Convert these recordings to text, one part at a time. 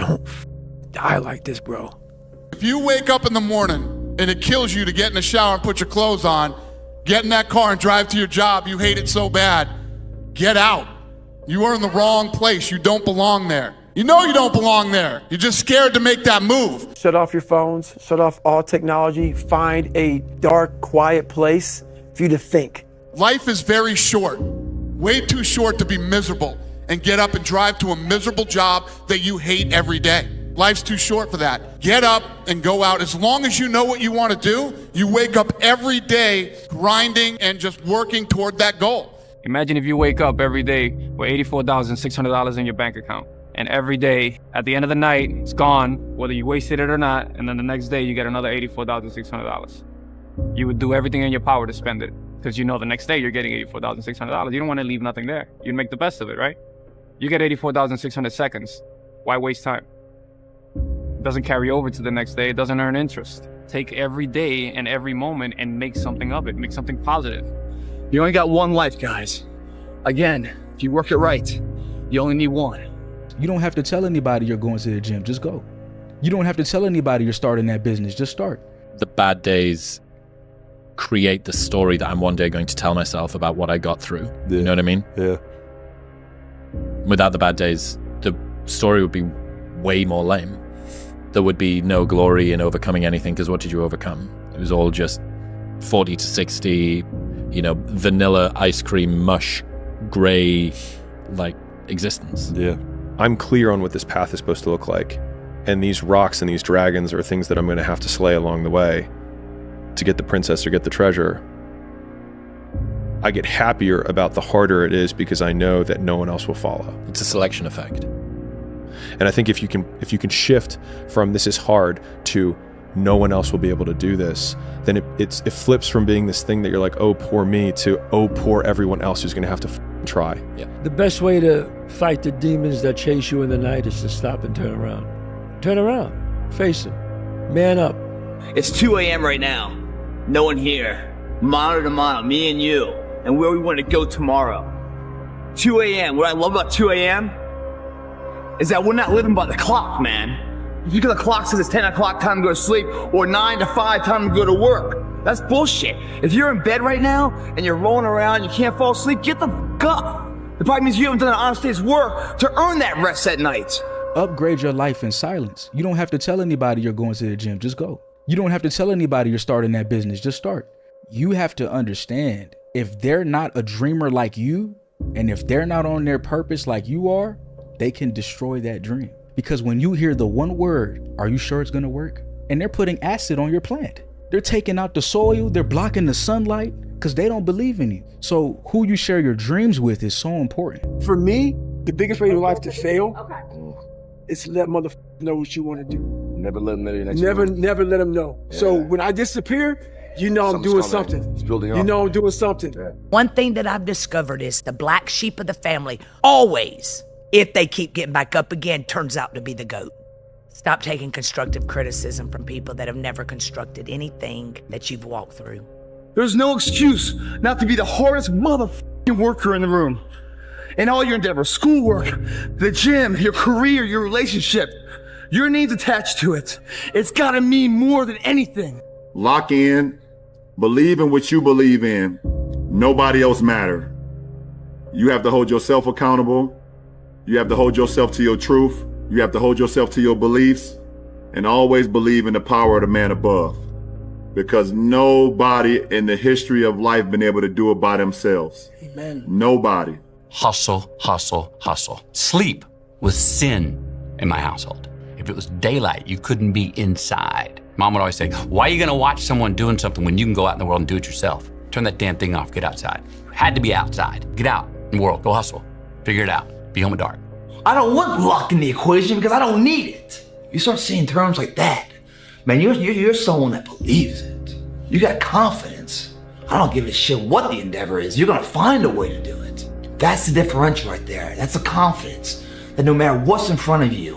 don't die like this, bro. If you wake up in the morning and it kills you to get in the shower and put your clothes on, get in that car and drive to your job, you hate it so bad, get out. You are in the wrong place. You don't belong there. You know you don't belong there. You're just scared to make that move. Shut off your phones, shut off all technology, find a dark, quiet place for you to think. Life is very short, way too short to be miserable and get up and drive to a miserable job that you hate every day. Life's too short for that. Get up and go out. As long as you know what you want to do, you wake up every day grinding and just working toward that goal. Imagine if you wake up every day with $84,600 in your bank account. And every day, at the end of the night, it's gone, whether you wasted it or not. And then the next day, you get another $84,600. You would do everything in your power to spend it. Because you know the next day you're getting $84,600. You don't want to leave nothing there. You'd make the best of it, right? You get 84,600 seconds. Why waste time? It doesn't carry over to the next day. It doesn't earn interest. Take every day and every moment and make something of it. Make something positive. You only got one life, guys. Again, if you work it right, you only need one. You don't have to tell anybody you're going to the gym. Just go. You don't have to tell anybody you're starting that business. Just start. The bad days create the story that I'm one day going to tell myself about what I got through. Yeah. You know what I mean? Yeah. Without the bad days, the story would be way more lame. There would be no glory in overcoming anything, because what did you overcome? It was all just 40 to 60, vanilla ice cream mush, gray, existence. Yeah. I'm clear on what this path is supposed to look like. And these rocks and these dragons are things that I'm going to have to slay along the way to get the princess or get the treasure. I get happier about the harder it is because I know that no one else will follow. It's a selection effect. And I think if you can shift from this is hard to no one else will be able to do this, then it flips from being this thing that you're like, oh, poor me, to oh, poor everyone else who's going to have to try. Yeah. The best way to fight the demons that chase you in the night is to stop and turn around. Turn around. Face them. Man up. It's 2 a.m. right now. No one here. Mano to mano, me and you, and where we want to go tomorrow. 2 a.m. What I love about 2 a.m. is that we're not living by the clock, man. Because the clock says it's 10 o'clock, time to go to sleep, or 9 to 5, time to go to work. That's bullshit. If you're in bed right now, and you're rolling around, you can't fall asleep, get the f*** up. It probably means you haven't done an honest day's work to earn that rest at night. Upgrade your life in silence. You don't have to tell anybody you're going to the gym. Just go. You don't have to tell anybody you're starting that business. Just start. You have to understand, if they're not a dreamer like you, and if they're not on their purpose like you are, they can destroy that dream. Because when you hear the one word, are you sure it's going to work? And they're putting acid on your plant. They're taking out the soil. They're blocking the sunlight because they don't believe in you. So who you share your dreams with is so important. For me, the biggest way in life to fail is to let motherfuckers know what you want to do. Never let them know your next Never let them know. Yeah. So when I disappear, you know I'm doing something. It's building up. You know I'm doing something. Yeah. One thing that I've discovered is the black sheep of the family always, if they keep getting back up again, turns out to be the goat. Stop taking constructive criticism from people that have never constructed anything that you've walked through. There's no excuse not to be the hardest motherfucking worker in the room. In all your endeavors, schoolwork, the gym, your career, your relationship, your name's attached to it. It's gotta mean more than anything. Lock in, believe in what you believe in. Nobody else matters. You have to hold yourself accountable. You have to hold yourself to your truth. You have to hold yourself to your beliefs, and always believe in the power of the man above. Because nobody in the history of life been able to do it by themselves. Amen. Nobody. Hustle, hustle, hustle. Sleep was sin in my household. If it was daylight, you couldn't be inside. Mom would always say, why are you gonna watch someone doing something when you can go out in the world and do it yourself? Turn that damn thing off, get outside. Had to be outside. Get out in the world, go hustle. Figure it out, be home at dark. I don't want luck in the equation because I don't need it. You start seeing terms like that, man, you're someone that believes it. You got confidence. I don't give a shit what the endeavor is. You're gonna find a way to do it. That's the differential right there. That's the confidence that no matter what's in front of you,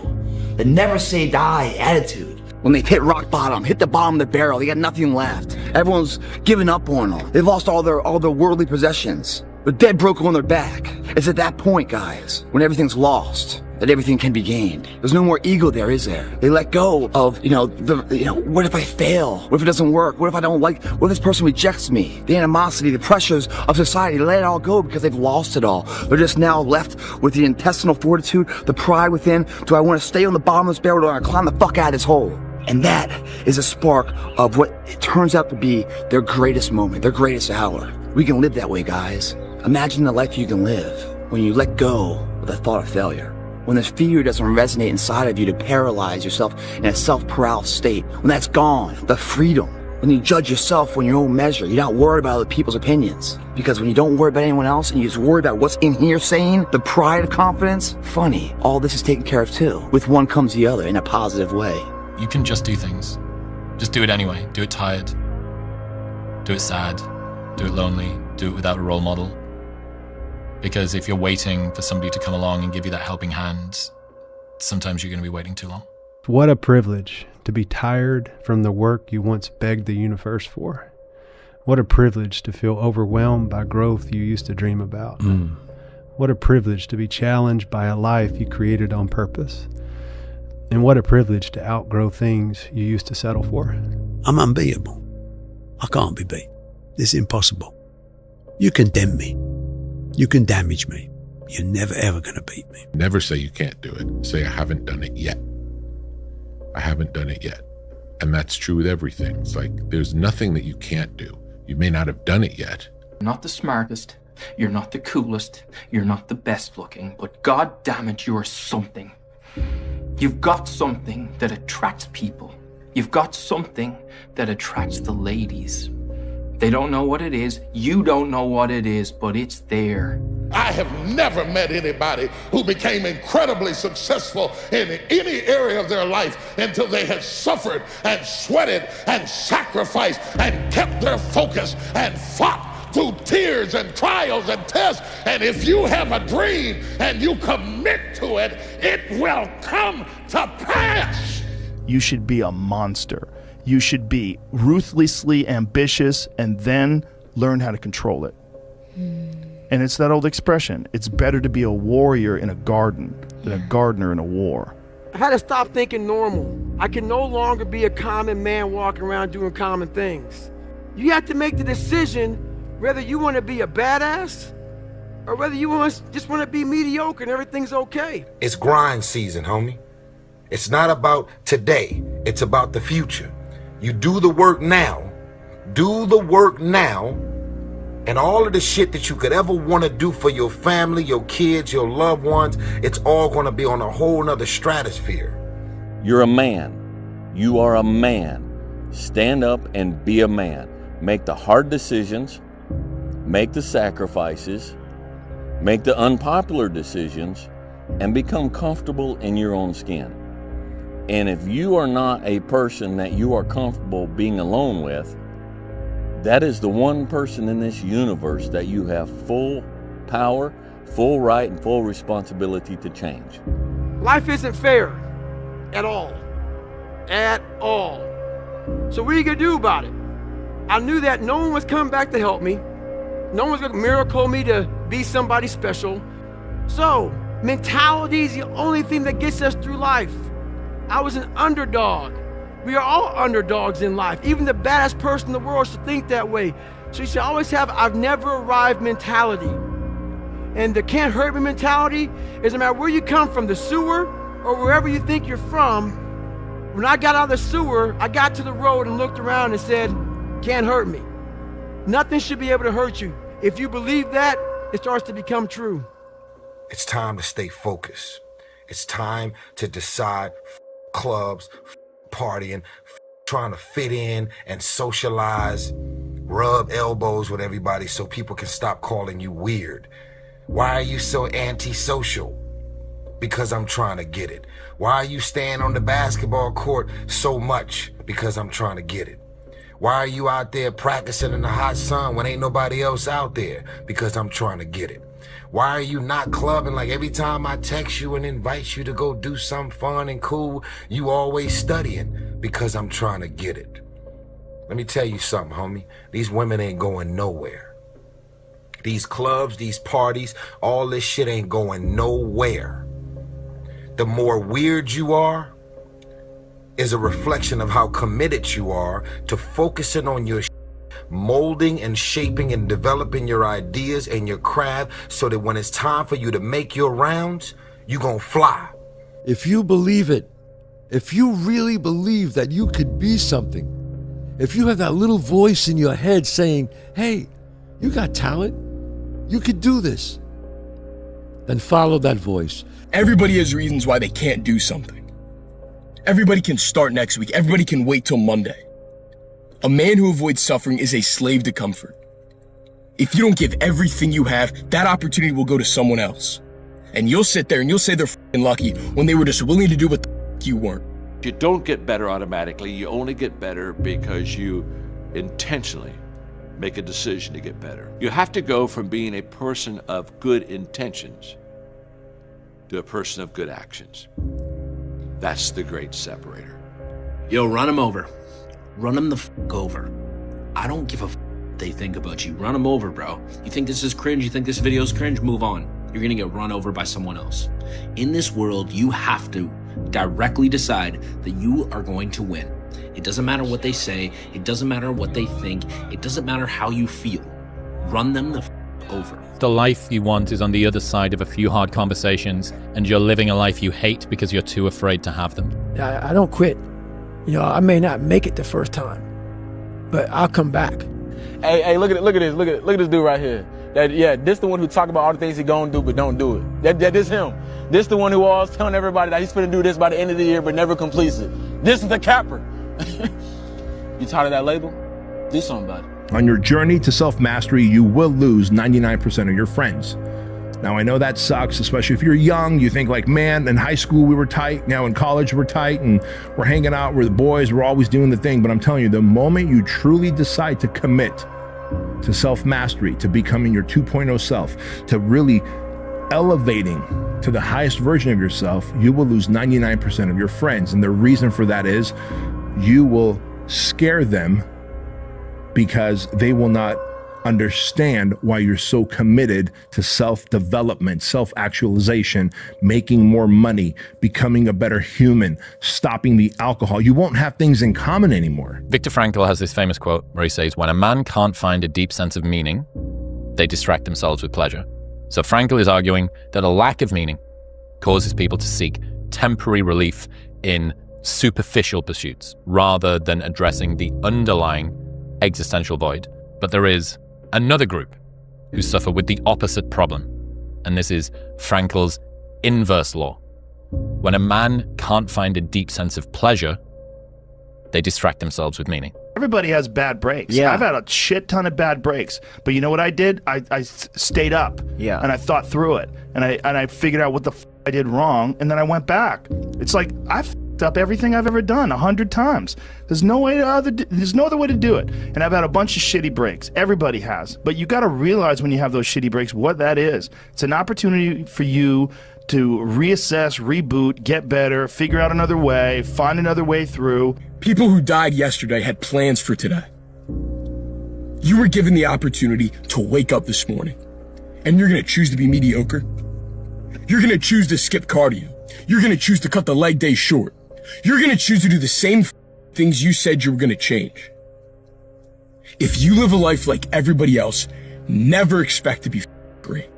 the never say die attitude. When they've hit rock bottom, hit the bottom of the barrel, they got nothing left. Everyone's given up on them. They've lost all their worldly possessions. They're dead broke on their back. It's at that point, guys, when everything's lost. that everything can be gained. There's no more ego there, is there? They let go of, what if I fail? What if it doesn't work? What if I don't like, what if this person rejects me? The animosity, the pressures of society, they let it all go because they've lost it all. They're just now left with the intestinal fortitude, the pride within. Do I want to stay on the bottom of this barrel or do I climb the fuck out of this hole? And that is a spark of what it turns out to be their greatest moment, their greatest hour. We can live that way, guys. Imagine the life you can live when you let go of the thought of failure. When the fear doesn't resonate inside of you to paralyze yourself in a self-paralysis state. When that's gone, the freedom. When you judge yourself on your own measure, you're not worried about other people's opinions. Because when you don't worry about anyone else and you just worry about what's in here saying, the pride of confidence, funny, all this is taken care of too. With one comes the other in a positive way. You can just do things. Just do it anyway. Do it tired. Do it sad. Do it lonely. Do it without a role model. Because if you're waiting for somebody to come along and give you that helping hand, sometimes you're going to be waiting too long. What a privilege to be tired from the work you once begged the universe for. What a privilege to feel overwhelmed by growth you used to dream about. What a privilege to be challenged by a life you created on purpose. And what a privilege to outgrow things you used to settle for. I'm unbeatable. I can't be beat. It's impossible. You condemn me. You can damage me. You're never, ever going to beat me. Never say you can't do it. Say, I haven't done it yet. I haven't done it yet. And that's true with everything. It's like, there's nothing that you can't do. You may not have done it yet. You're not the smartest. You're not the coolest. You're not the best looking. But God damn it, you're something. You've got something that attracts people. You've got something that attracts the ladies. They don't know what it is. You don't know what it is, but it's there. I have never met anybody who became incredibly successful in any area of their life until they had suffered and sweated and sacrificed and kept their focus and fought through tears and trials and tests. And if you have a dream and you commit to it, it will come to pass. You should be a monster. You should be ruthlessly ambitious and then learn how to control it. And it's that old expression, it's better to be a warrior in a garden than a gardener in a war. I had to stop thinking normal. I can no longer be a common man walking around doing common things. You have to make the decision whether you want to be a badass or whether you just want to be mediocre and everything's okay. It's grind season, homie. It's not about today, it's about the future. You do the work now, and all of the shit that you could ever want to do for your family, your kids, your loved ones, it's all going to be on a whole nother stratosphere. You're a man. You are a man. Stand up and be a man. Make the hard decisions, make the sacrifices, make the unpopular decisions, and become comfortable in your own skin. And if you are not a person that you are comfortable being alone with, that is the one person in this universe that you have full power, full right, and full responsibility to change. Life isn't fair at all. At all. So what are you going to do about it? I knew that no one was coming back to help me. No one was going to miracle me to be somebody special. So mentality is the only thing that gets us through life. I was an underdog. We are all underdogs in life. Even the baddest person in the world should think that way. So you should always have I've never arrived mentality. And the can't hurt me mentality is no matter where you come from, the sewer or wherever you think you're from. When I got out of the sewer, I got to the road and looked around and said, can't hurt me. Nothing should be able to hurt you. If you believe that, it starts to become true. It's time to stay focused. It's time to decide clubs, partying, trying to fit in and socialize, rub elbows with everybody so people can stop calling you weird. Why are you so antisocial? Because I'm trying to get it. Why are you staying on the basketball court so much? Because I'm trying to get it. Why are you out there practicing in the hot sun when ain't nobody else out there? Because I'm trying to get it. Why are you not clubbing? Like every time I text you and invite you to go do something fun and cool, you always studying? Because I'm trying to get it. Let me tell you something, homie. These women ain't going nowhere. These clubs, these parties, all this shit ain't going nowhere. the more weird you are, is a reflection of how committed you are to focusing on your molding and shaping and developing your ideas and your craft so that when it's time for you to make your rounds, you gonna fly. If you believe it, if you really believe that you could be something, if you have that little voice in your head saying, hey, you got talent, you could do this, then follow that voice. Everybody has reasons why they can't do something. Everybody can start next week. Everybody can wait till Monday. A man who avoids suffering is a slave to comfort. If you don't give everything you have, that opportunity will go to someone else. And you'll sit there and you'll say they're f***ing lucky when they were just willing to do what the f*** you weren't. You don't get better automatically. You only get better because you intentionally make a decision to get better. You have to go from being a person of good intentions to a person of good actions. That's the great separator. Yo, run them over. Run them the f*** over. I don't give a f*** what they think about you. Run them over, bro. You think this is cringe? You think this video is cringe? Move on. You're gonna get run over by someone else. In this world, you have to directly decide that you are going to win. It doesn't matter what they say. It doesn't matter what they think. It doesn't matter how you feel. Run them the f*** over. The life you want is on the other side of a few hard conversations, and you're living a life you hate because you're too afraid to have them. I don't quit. You know, I may not make it the first time, but I'll come back. Hey, look at this dude right here. This the one who talk about all the things he gonna do but don't do it. This him. This the one who always telling everybody that he's gonna do this by the end of the year but never completes it. This is the capper. You tired of that label? Do something about it. On your journey to self-mastery, you will lose 99% of your friends. Now, I know that sucks, especially if you're young. You think like, man, in high school we were tight. Now in college we're tight and we're hanging out. We're the boys. We're always doing the thing. But I'm telling you, the moment you truly decide to commit to self-mastery, to becoming your 2.0 self, to really elevating to the highest version of yourself, you will lose 99% of your friends. And the reason for that is you will scare them because they will not understand why you're so committed to self-development, self-actualization, making more money, becoming a better human, stopping the alcohol. You won't have things in common anymore. Viktor Frankl has this famous quote where he says, when a man can't find a deep sense of meaning, they distract themselves with pleasure. So Frankl is arguing that a lack of meaning causes people to seek temporary relief in superficial pursuits rather than addressing the underlying existential void. But there is another group who suffer with the opposite problem, and this is Frankl's inverse law. When a man can't find a deep sense of pleasure, they distract themselves with meaning. Everybody has bad breaks. Yeah. I've had a shit ton of bad breaks, but you know what I did? I stayed up. Yeah. And I thought through it, and I figured out what the f I did wrong, and then I went back. It's like I've f***ed up everything I've ever done 100 times. There's no other way to do it. And I've had a bunch of shitty breaks. Everybody has, but you got to realize when you have those shitty breaks what that is. It's an opportunity for you to reassess, reboot, get better, figure out another way, find another way through. People who died yesterday had plans for today. You were given the opportunity to wake up this morning, and you're going to choose to be mediocre. You're going to choose to skip cardio. You're going to choose to cut the leg day short. You're going to choose to do the same things you said you were going to change. If you live a life like everybody else, never expect to be great.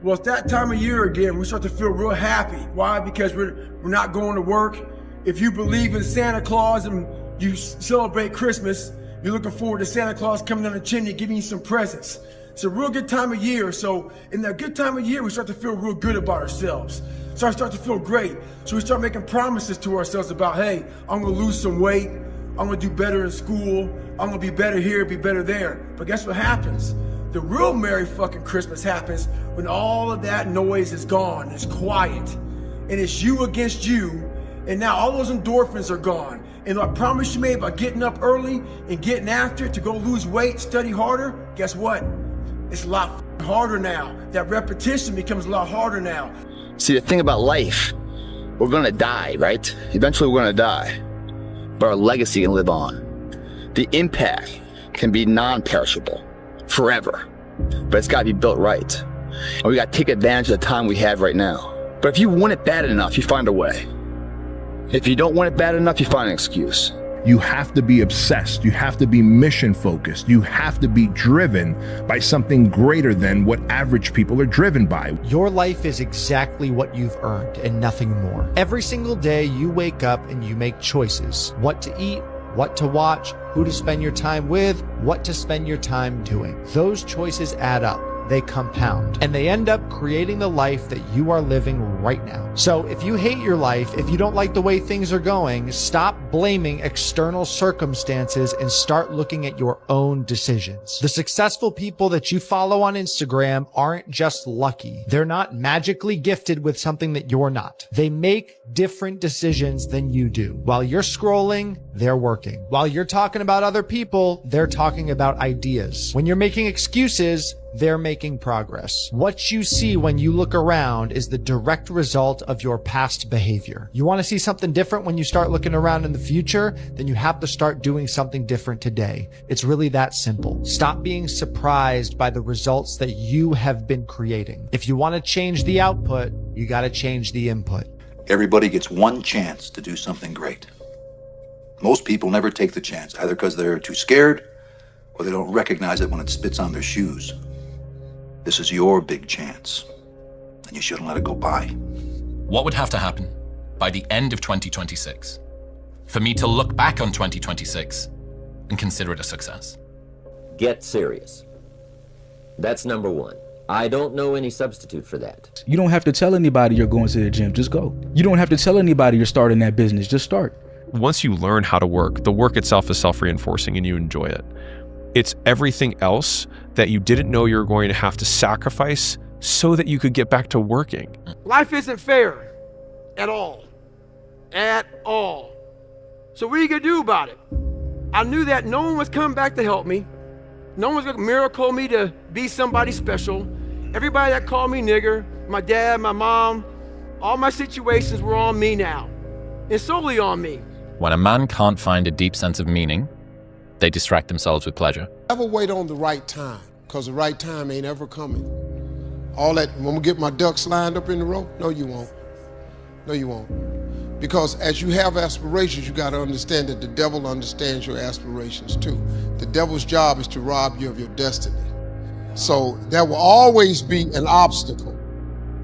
Well, it's that time of year again. We start to feel real happy. Why? Because we're not going to work. If you believe in Santa Claus and you celebrate Christmas, you're looking forward to Santa Claus coming down the chimney giving you some presents. It's a real good time of year. So in that good time of year, we start to feel real good about ourselves. So I start to feel great. So we start making promises to ourselves about, hey, I'm gonna lose some weight. I'm gonna do better in school. I'm gonna be better here, be better there. But guess what happens? The real Merry fucking Christmas happens when all of that noise is gone, it's quiet, and it's you against you, and now all those endorphins are gone. And I promise you made by getting up early and getting after it to go lose weight, study harder, guess what? It's a lot harder now. That repetition becomes a lot harder now. See, the thing about life, we're gonna die, right? Eventually we're gonna die, but our legacy can live on. The impact can be non-perishable, forever, but it's gotta be built right. And we gotta take advantage of the time we have right now. But if you want it bad enough, you find a way. If you don't want it bad enough, you find an excuse. You have to be obsessed. You have to be mission focused. You have to be driven by something greater than what average people are driven by. Your life is exactly what you've earned and nothing more. Every single day you wake up and you make choices. What to eat, what to watch, who to spend your time with, what to spend your time doing. Those choices add up. They compound, and they end up creating the life that you are living right now. So if you hate your life, if you don't like the way things are going, stop blaming external circumstances and start looking at your own decisions. The successful people that you follow on Instagram aren't just lucky. They're not magically gifted with something that you're not. They make different decisions than you do. While you're scrolling, they're working. While you're talking about other people, they're talking about ideas. When you're making excuses, they're making progress. What you see when you look around is the direct result of your past behavior. You want to see something different when you start looking around in the future, then you have to start doing something different today. It's really that simple. Stop being surprised by the results that you have been creating. If you want to change the output, you got to change the input. Everybody gets one chance to do something great. Most people never take the chance, either because they're too scared or they don't recognize it when it spits on their shoes. This is your big chance, and you shouldn't let it go by. What would have to happen by the end of 2026 for me to look back on 2026 and consider it a success? Get serious. That's number one. I don't know any substitute for that. You don't have to tell anybody you're going to the gym, just go. You don't have to tell anybody you're starting that business, just start. Once you learn how to work, the work itself is self-reinforcing and you enjoy it. It's everything else that you didn't know you were going to have to sacrifice so that you could get back to working. Life isn't fair at all. At all. So what are you going to do about it? I knew that no one was coming back to help me. No one was going to miracle me to be somebody special. Everybody that called me nigger, my dad, my mom, all my situations were on me now. And solely on me. When a man can't find a deep sense of meaning, they distract themselves with pleasure. Never wait on the right time, because the right time ain't ever coming. All that, when we get my ducks lined up in the row, no you won't. No you won't. Because as you have aspirations, you got to understand that the devil understands your aspirations too. The devil's job is to rob you of your destiny. So there will always be an obstacle.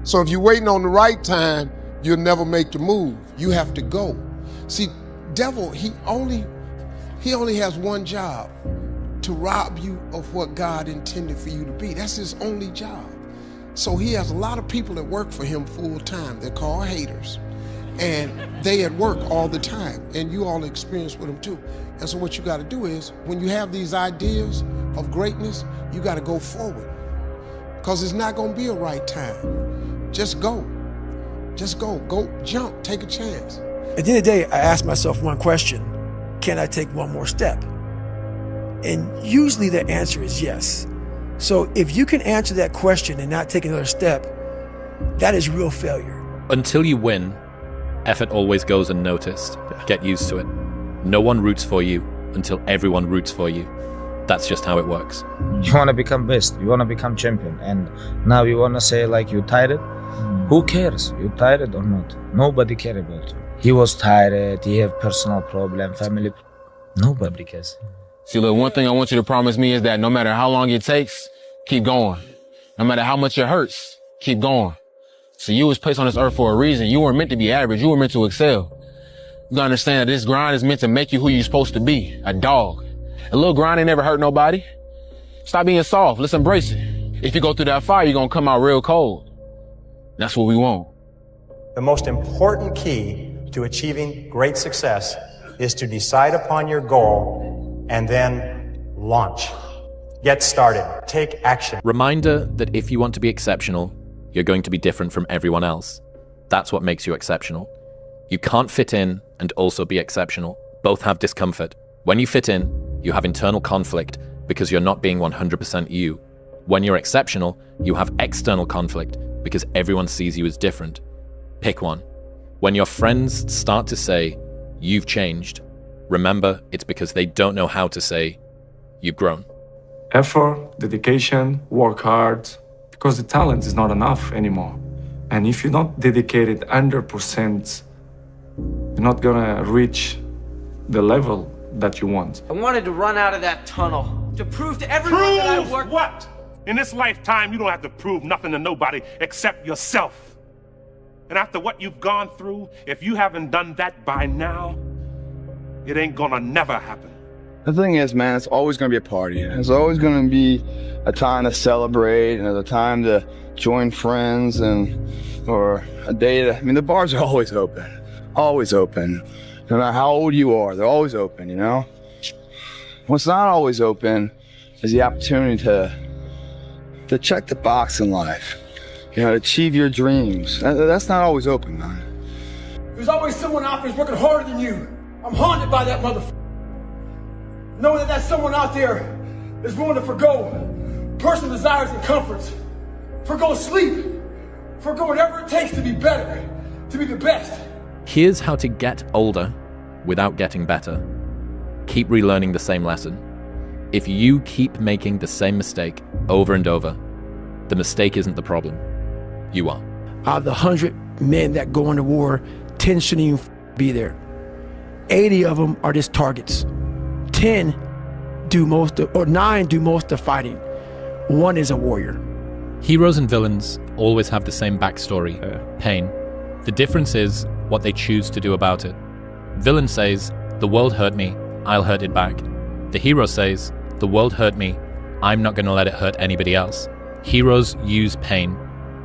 So if you're waiting on the right time, you'll never make the move. You have to go. See, devil, he only has one job, to rob you of what God intended for you to be. That's his only job. So he has a lot of people that work for him full time. They're called haters. And they at work all the time. And you all experience with them too. And so what you got to do is, when you have these ideas of greatness, you got to go forward. Because it's not going to be a right time. Just go. Just go. Go jump. Take a chance. At the end of the day, I ask myself one question. Can I take one more step? And usually the answer is yes. So if you can answer that question and not take another step, that is real failure. Until you win, effort always goes unnoticed. Get used to it. No one roots for you until everyone roots for you. That's just how it works. You want to become best. You want to become champion. And now you want to say like you tired? Who cares? You tired or not? Nobody cares about you. He was tired, he have personal problem, family. Nobody cares. See, look, one thing I want you to promise me is that no matter how long it takes, keep going. No matter how much it hurts, keep going. So you was placed on this earth for a reason. You weren't meant to be average. You were meant to excel. You gotta understand that this grind is meant to make you who you're supposed to be, a dog. A little grind ain't never hurt nobody. Stop being soft. Let's embrace it. If you go through that fire, you're gonna come out real cold. That's what we want. The most important key to achieving great success is to decide upon your goal and then launch. Get started. Take action. Reminder that if you want to be exceptional, you're going to be different from everyone else. That's what makes you exceptional. You can't fit in and also be exceptional. Both have discomfort. When you fit in, you have internal conflict because you're not being 100% you. When you're exceptional, you have external conflict because everyone sees you as different. Pick one. When your friends start to say, you've changed, remember it's because they don't know how to say, you've grown. Effort, dedication, work hard, because the talent is not enough anymore. And if you're not dedicated 100%, you're not gonna reach the level that you want. I wanted to run out of that tunnel to prove to everyone that I Prove worked. what? In this lifetime, you don't have to prove nothing to nobody except yourself. And after what you've gone through, if you haven't done that by now, it ain't gonna never happen. The thing is, man, it's always going to be a party. It's always going to be a time to celebrate and a time to join friends or a day to, I mean, the bars are always open. Always open. No matter how old you are, they're always open, you know? What's not always open is the opportunity to check the box in life. You know, to achieve your dreams. That's not always open, man. There's always someone out there who's working harder than you. I'm haunted by that motherfucker. Knowing that someone out there is willing to forgo personal desires and comforts, forgo sleep, forgo whatever it takes to be better, to be the best. Here's how to get older without getting better. Keep relearning the same lesson. If you keep making the same mistake over and over, the mistake isn't the problem. You are. Out of the 100 men that go into war, 10 shouldn't even be there. 80 of them are just targets. 10 do most of, or 9 do most of the fighting. 1 is a warrior. Heroes and villains always have the same backstory, pain. The difference is what they choose to do about it. Villain says, the world hurt me, I'll hurt it back. The hero says, the world hurt me, I'm not going to let it hurt anybody else. Heroes use pain.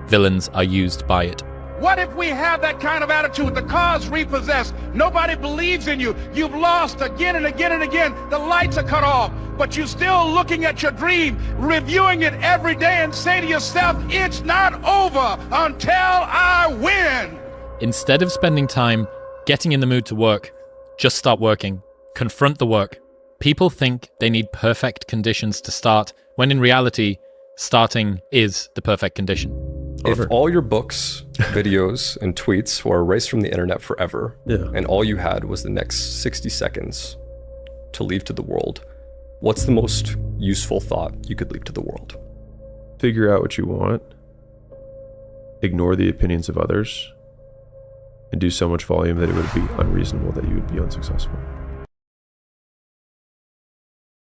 Villains are used by it. What if we have that kind of attitude? The car's repossessed. Nobody believes in you. You've lost again and again and again. The lights are cut off, but you're still looking at your dream, reviewing it every day and say to yourself, it's not over until I win. Instead of spending time getting in the mood to work, just start working. Confront the work. People think they need perfect conditions to start, when in reality, starting is the perfect condition. If all your books, videos, and tweets were erased from the internet forever, and all you had was the next 60 seconds to leave to the world, what's the most useful thought you could leave to the world? Figure out what you want, ignore the opinions of others, and do so much volume that it would be unreasonable that you would be unsuccessful.